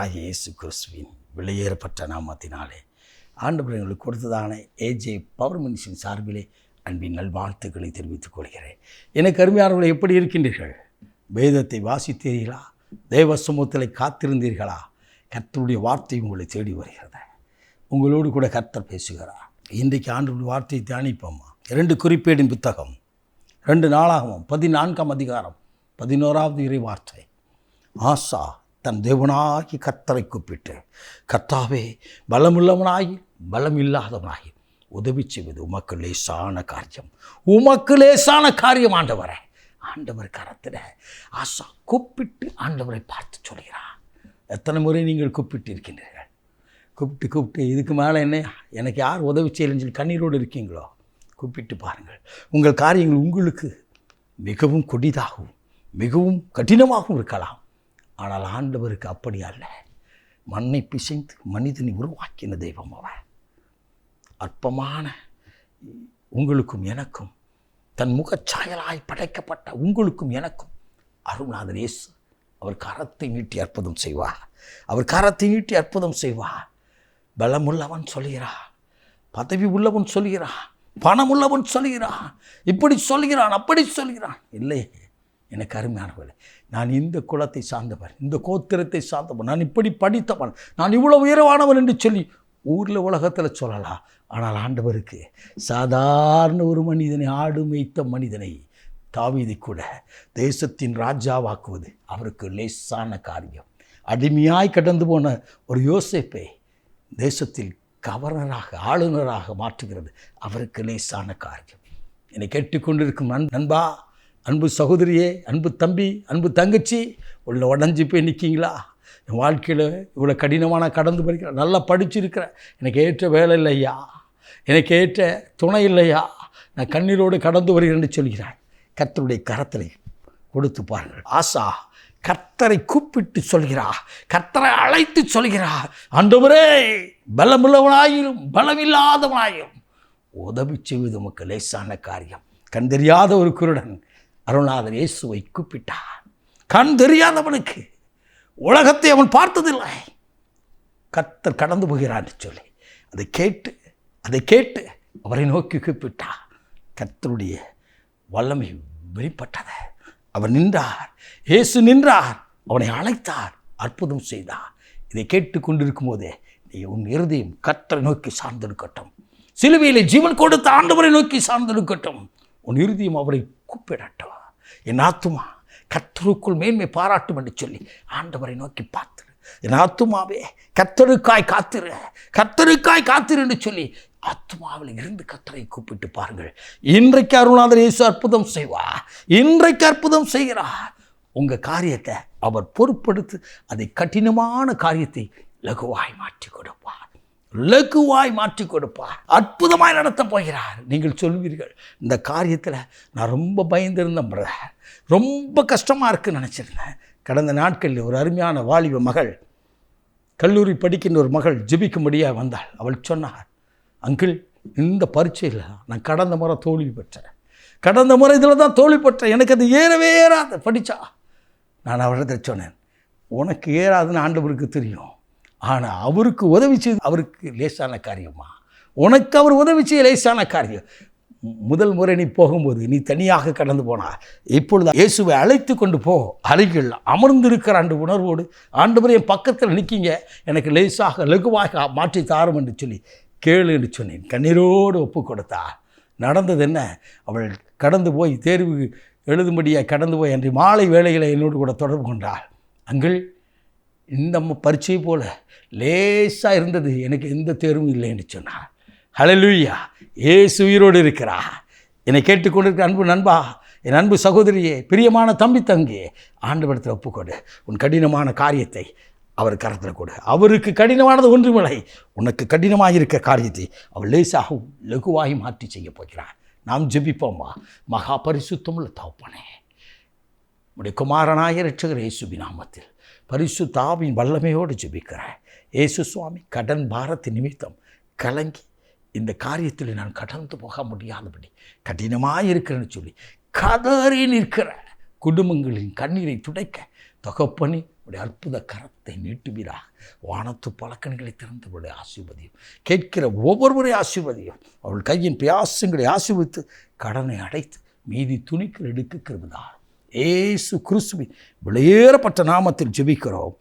கர்த்தராகிய இயேசு கிறிஸ்துவின் வெளியேறப்பட்ட நாமத்தினாலே ஆண்டவர் எங்களுக்கு கொடுத்ததான ஏஜே பவர் மினிஸ்ட்ரியின் சார்பிலே அன்பின் நல்வாழ்த்துக்களை தெரிவித்துக் கொள்கிறேன். எனக்கு அருமையானவர்களை எப்படி இருக்கின்றீர்கள்? வேதத்தை வாசித்தீர்களா? தேவ சமூகத்தில் காத்திருந்தீர்களா? கர்த்தருடைய வார்த்தை உங்களை தேடி வருகிறது. உங்களோடு கூட கர்த்தர் பேசுகிறார். இன்றைக்கு ஆண்டவருடைய வார்த்தையை தியானிப்போமா? 2 குறிப்பேடின் புத்தகம் 2 நாளாகவும் 14ஆம் அதிகாரம் 11வது இறை வார்த்தை. ஆசா தன் தேவனாகி கர்த்தரை கூப்பிட்டு, கர்த்தாவே, பலமுள்ளவனாகி பலமில்லாதவனாகி உதவி செய்வது உமக்கு லேசான காரியம், உமக்கு லேசான காரியம் ஆண்டவரே. ஆண்டவர் கரத்தில் ஆசா கூப்பிட்டு ஆண்டவரை பார்த்து சொல்கிறார். எத்தனை முறை நீங்கள் கூப்பிட்டு இருக்கின்றீர்கள்? கூப்பிட்டு இதுக்கு மேலே என்ன எனக்கு யார் உதவி செய்யலைன்னு சொல்லி கண்ணீரோடு இருக்கீங்களோ, கூப்பிட்டு பாருங்கள். உங்கள் காரியங்கள் உங்களுக்கு மிகவும் கொடிதாகவும் மிகவும் கடினமாகவும் இருக்கலாம். ஆனால் ஆண்டவருக்கு அப்படி அல்ல. மண்ணை பிசைந்து மனிதனை உருவாக்கின தெய்வம் அவர். அற்பமான உங்களுக்கும் எனக்கும், தன் முகச்சாயலாய் படைக்கப்பட்ட உங்களுக்கும் எனக்கும் அருள்நாதர் இயேசு அவர் கரத்தை நீட்டி அற்புதம் செய்வார். அவர் கரத்தை நீட்டி அற்புதம் செய்வார். பலமுள்ளவன் சொல்கிறான், பதவி உள்ளவன் சொல்கிறான், பணம் உள்ளவன் சொல்கிறான், இப்படி சொல்கிறான், அப்படி சொல்கிறான். இல்லை, எனக்கு அருமையானவர்களே, நான் இந்த குலத்தை சார்ந்தவன், இந்த கோத்திரத்தை சார்ந்தவன், நான் இப்படி படித்தவன், நான் இவ்வளவு உயர்வானவன் என்று சொல்லி ஊரில் உலகத்தில் சொல்லலாம். ஆனால் ஆண்டவருக்கு சாதாரண ஒரு மனிதனை, ஆடு மேய்த்த மனிதனை, தாவீதை கூட தேசத்தின் ராஜாவாக்குவது அவருக்கு லேசான காரியம். அடிமையாய் கடந்து போன ஒரு யோசேப்பை தேசத்தில் கவர்னராக, ஆளுநராக மாற்றுகிறது அவருக்கு லேசான காரியம். என்னை கேட்டுக்கொண்டிருக்கும் நண்பா, அன்பு சகோதரியே, அன்பு தம்பி, அன்பு தங்கச்சி, உள்ள உடஞ்சி போய் நிற்கிங்களா? என் வாழ்க்கையில் இவ்வளோ கடினமான கடந்து படிக்கிறேன், நல்லா படிச்சிருக்கிறேன், எனக்கு ஏற்ற வேலை இல்லையா, எனக்கு ஏற்ற துணை இல்லையா, நான் கண்ணீரோடு கடந்து வருகிறேன்னு சொல்கிறான். கர்த்தருடைய கரத்தில் கொடுத்து பாருங்கள். ஆசா கர்த்தரை கூப்பிட்டு சொல்கிறார், கர்த்தரை அழைத்து சொல்கிறார், ஆண்டவரே, பலமுள்ளவனாயும் பலமில்லாதவனாயும் உதவி செய்வது உமக்கு லேசான காரியம். கண் தெரியாத ஒரு குருடன் அருள்நாதர் இயேசுவை கூப்பிட்டார். கண் தெரியாதவனுக்கு உலகத்தை அவன் பார்த்ததில்லை, கர்த்தர் கடந்து போகிறான் சொல்லி அதை கேட்டு அவரை நோக்கி கூப்பிட்டார். கர்த்தருடைய வல்லமை வெளிப்பட்டது. அவர் நின்றார், இயேசு நின்றார், அவனை அழைத்தார், அற்புதம் செய்தார். இதை கேட்டுக்கொண்டிருக்கும் போதே நீ உன் இருதயம் கர்த்தரை நோக்கி சார்ந்திருக்கட்டும். சிலுவையிலே ஜீவன் கொடுத்த ஆண்டவரை நோக்கி சார்ந்திருக்கட்டும். உன் இருதயம் அவரை கூப்பிடட்டும். என் ஆத்துமா கர்த்தருக்குள் மேன்மை பாராட்டும் என்று சொல்லி ஆண்டவரை நோக்கி பார்த்துரு. என் ஆத்துமாவே கர்த்தருக்காய் காத்திரு, கர்த்தருக்காய் காத்திரு என்று சொல்லி ஆத்துமாவில் இருந்து கர்த்தரை கூப்பிட்டு பாருங்கள். இன்றைக்கு அருள்நாதர் இயேசு அற்புதம் செய்வார். இன்றைக்கு அற்புதம் செய்கிறார். உங்கள் காரியத்தை அவர் பொறுப்படுத்து அதை கடினமான காரியத்தை லகுவாய் மாற்றி கொடுப்பார், லகுவாய் மாற்றி கொடுப்பார், அற்புதமாய் நடத்த போகிறார். நீங்கள் சொல்வீர்கள், இந்த காரியத்தில் நான் ரொம்ப பயந்திருந்தேன் பிரதர், ரொம்ப கஷ்டமாக இருக்குன்னு நினச்சிருந்தேன். கடந்த நாட்களில் ஒரு அருமையான வாலிப மகள், கல்லூரி படிக்கின்ற ஒரு மகள் ஜெபிக்கும்படியாக வந்தாள். அவள் சொன்னார், அங்கிள், இந்த பரீட்சையில் நான் கடந்த முறை தோல்வி பெற்றேன், கடந்த முறை இதில் தான் தோல்வி பெற்றேன், எனக்கு அது ஏறவே ஏறாது படித்தா. நான் அவரிடத்தில் சொன்னேன், உனக்கு ஏறாதுன்னு ஆண்டவருக்கு தெரியும், ஆனால் அவருக்கு உதவி செய்து அவருக்கு லேசான காரியமா? உனக்கு அவர் உதவி செய்ய லேசான காரியம். முதல் முறை நீ போகும்போது நீ தனியாக கடந்து போனார். இப்பொழுது இயேசுவை அழைத்து கொண்டு போ, அருகில் அமர்ந்திருக்கிற அந்த உணர்வோடு, ஆண்டவரே என் பக்கத்தில் நிற்கிங்க, எனக்கு லேசாக லகுவாக மாற்றி தாரும் என்று சொல்லி கேளு என்று சொன்னேன். கண்ணீரோடு ஒப்பு கொடுத்தார். நடந்தது என்ன? அவள் கடந்து போய் தேர்வு எழுதும்படியாக கடந்து போய் அன்றைய மாலை வேளைகளை என்னோடு கூட தொடர்பு கொண்டாள். அங்கள், இந்த பரீட்சை போல் லேசாக இருந்தது, எனக்கு எந்த தேர்வும் இல்லை என்று சொன்னார். ஹல்லேலூயா! இயேசு உயிரோடு இருக்கிறார். என்னை கேட்டுக்கொண்டிருக்கிற அன்பு நண்பா, என் அன்பு சகோதரியே, பிரியமான தம்பி தங்கியே, ஆண்டவரிடத்தில் ஒப்புக்கொடு. உன் கடினமான காரியத்தை அவர் கரத்தில் கொடு. அவருக்கு கடினமானது ஒன்றுமில்லை. உனக்கு கடினமாக இருக்க காரியத்தை அவர் லேசாகவும் லகுவாயும் மாற்றி செய்ய போகிறார். நாம் ஜெபிப்போமா? மகா பரிசுத்தமுள்ள தகப்பனே, உடைய குமாரனாய இரட்சகர் இயேசுவின் நாமத்தில் பரிசுத்த ஆவியின் வல்லமையோடு ஜெபிக்கிறேன். இயேசு சுவாமி, கடன் பாரத்தின் நிமித்தம் கலங்கி இந்த காரியத்தில் நான் கடந்து போக முடியாதபடி கடினமாக இருக்கிறேன்னு சொல்லி கதறி நிற்கிற குடும்பங்களின் கண்ணீரை துடைக்க தகப்பனே உடைய அற்புத கரத்தை நீட்டுவீராக. வானத்து பழக்கணிகளை திறந்தவருடைய ஆசீர்வதியும், கேட்கிற ஒவ்வொருவரையும் ஆசீர்வதியும். அவள் கையின் பிரயாசங்களை ஆசீர்வித்து கடனை அடைத்து மீதி துணிக்கு எடுக்க கிருபைதாரும். இயேசு கிறிஸ்துவின் வெளியேறப்பட்ட நாமத்தில் ஜெபிக்கிறோம்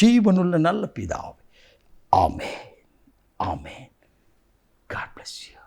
ஜீவனுள்ள நல்ல பிதாவே. ஆமென். ஆமென். God bless you.